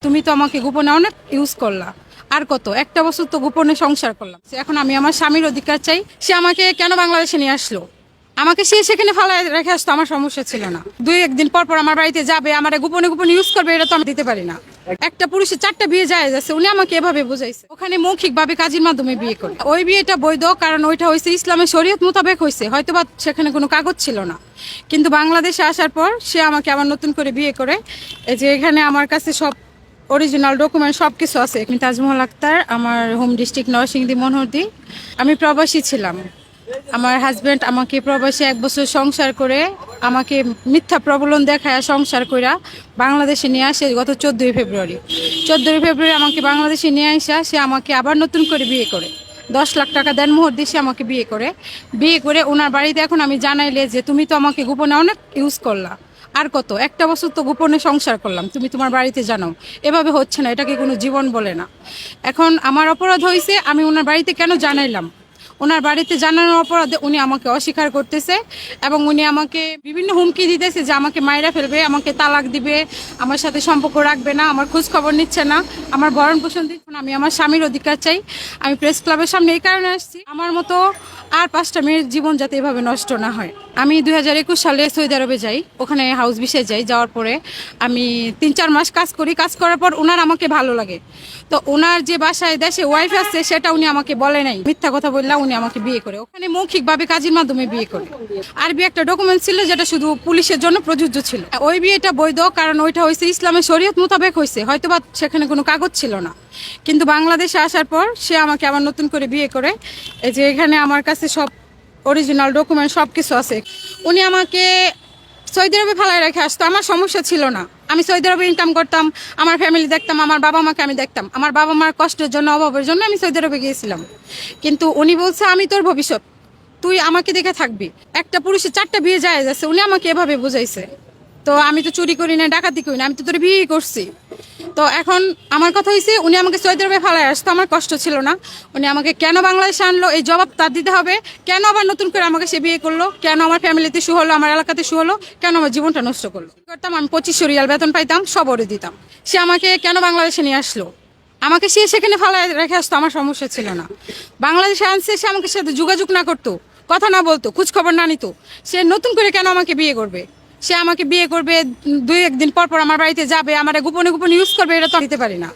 তুমি তো আমাকে গোপনে অনেক ইউজ করলা। আর কত একটা বছর তো গোপনে সংসার করলাম। এখন আমি আমার স্বামীর অধিকার চাই। সে আমাকে কেন বাংলাদেশে নিয়ে আসলো? আমাকে সে সেখানে ফালায় রেখে আসতো, আমার সমস্যা ছিল না। দুই একদিন পর পর আমার বাড়িতে যাবে, আমার গোপনে গোপনে ইউজ করবে, এটা তো আমি দিতে পারি না। একটা পুরুষের 4টা বিয়ে যায় যাচ্ছে, উনি আমাকে এভাবে বুঝাইছে। ওখানে মৌখিক ভাবে কাজের মাধ্যমে বিয়ে করে, ওই বিয়েটা বৈধ, কারণ ওইটা হয়েছে ইসলামের শরীয়ত মোতাবেক হয়েছে, হয়তোবা সেখানে কোনো কাগজ ছিল না। কিন্তু বাংলাদেশে আসার পর সে আমাকে আবার নতুন করে বিয়ে করে। এই যে এখানে আমার কাছে সব অরিজিনাল ডকুমেন্ট সব কিছু আছে। আমি তাজমহল আক্তার, আমার হোম ডিস্ট্রিক্ট নরসিংদী মনোহরদী। আমি প্রবাসী ছিলাম। আমার হাজব্যান্ড আমাকে প্রবাসী 1 বছর সংসার করে আমাকে মিথ্যা প্রবলন দেখায় সংসার কইরা বাংলাদেশে নিয়ে আসে গত 14ই ফেব্রুয়ারি। 14ই ফেব্রুয়ারি আমাকে বাংলাদেশে নিয়ে আসা, সে আমাকে আবার নতুন করে বিয়ে করে 10 লাখ টাকা দেনমোহর দিয়ে সে আমাকে বিয়ে করে ওনার বাড়িতে এখন আমি জানাইলে যে তুমি তো আমাকে গোপনে অনেক ইউজ করলা। আর কত একটা বছর তো গোপনে সংসার করলাম, তুমি তোমার বাড়িতে জানাও। এভাবে হচ্ছে না, এটাকে কোনো জীবন বলে না। এখন আমার অপরাধ হয়েছে, আমি ওনার বাড়িতে কেন জানাইলাম। ওনার বাড়িতে জানানোর অপরাধে উনি আমাকে অস্বীকার করতেছে এবং উনি আমাকে বিভিন্ন হুমকি দিতেছে যে আমাকে মাইরা ফেলবে, আমাকে তালাক দিবে, আমার সাথে সম্পর্ক রাখবে না, আমার খোঁজ খবর নিচ্ছে না, আমার ভরণ পোষণ দিচ্ছে না। আমি আমার স্বামীর অধিকার চাই। আমি প্রেস ক্লাবের সামনে এই কারণে আসছি, আমার মতো আর 5টা মেয়ের জীবন যাতে এভাবে নষ্ট না হয়। আমি 2021 সালে সৌদি আরবে যাই, ওখানে হাউস ভিসায় যাই। যাওয়ার পরে আমি 3-4 মাস কাজ করি। কাজ করার পর ওনার আমাকে ভালো লাগে, তো ওনার যে বাসায় দেশে ওয়াইফ আছে সেটা উনি আমাকে বলে নাই, মিথ্যা কথা বললা উনি আমাকে বিয়ে করে। ওখানে মৌখিকভাবে কাজের মাধ্যমে বিয়ে করে। আরবি একটা ডকুমেন্ট ছিল যেটা শুধু পুলিশের জন্য প্রযোজ্য ছিল। ওই বিয়েটা বৈধ, কারণ ওইটা হয়েছে ইসলামের শরীয়ত মোতাবেক হয়েছে, হয়তোবা সেখানে কোনো কাগজ ছিল না। কিন্তু বাংলাদেশে আসার পর সে আমাকে আবার নতুন করে বিয়ে করে। এই যে এখানে আমার কাছে সব অরিজিনাল ডকুমেন্ট সব কিছু আছে। উনি আমাকে সৌদি আরবে ফেলায় রেখে আসতো, আমার সমস্যা ছিল না। আমি সৌদি আরবে ইনকাম করতাম, আমার ফ্যামিলি দেখতাম, আমার বাবা মাকে আমি দেখতাম। আমার বাবা মার কষ্টের জন্য, অভাবের জন্য আমি সৌদি আরবে গিয়েছিলাম। কিন্তু উনি বলছে আমি তোর ভবিষ্যৎ, তুই আমাকে দেখে থাকবি। একটা পুরুষের 4টা বিয়ে যায় যাচ্ছে, উনি আমাকে এভাবে বুঝাইছে। তো আমি তো চুরি করি না, ডাকাতি করি না, আমি তো তোর বিয়ে করছি। তো এখন আমার কথা হয়েছে, উনি আমাকে সৌদি আরবে ফেলায় আসতো, আমার কষ্ট ছিল না। উনি আমাকে কেন বাংলাদেশে আনলো এই জবাব তার দিতে হবে। কেন আবার নতুন করে আমাকে সে বিয়ে করলো, কেন আমার ফ্যামিলিতে শু হলো, আমার এলাকাতে শু হলো, কেন আমার জীবনটা নষ্ট করলো। করতাম আমি 2500 রিয়াল বেতন পাইতাম, সব ওরে দিতাম। সে আমাকে কেন বাংলাদেশে নিয়ে আসলো? আমাকে সে সেখানে ফেলায় রেখে আসতো, আমার সমস্যা ছিল না। বাংলাদেশে আনছে, সে আমাকে সাথে যোগাযোগ না করতো, কথা না বলতো, খোঁজ খবর না নিত। সে নতুন করে কেন আমাকে বিয়ে করবে? সে আমাকে বিয়ে করবে, 2 একদিন পর পর আমার বাড়িতে যাবে, আমার গোপনে গোপনে ইউজ করবে, এটা তো দিতে পারি না।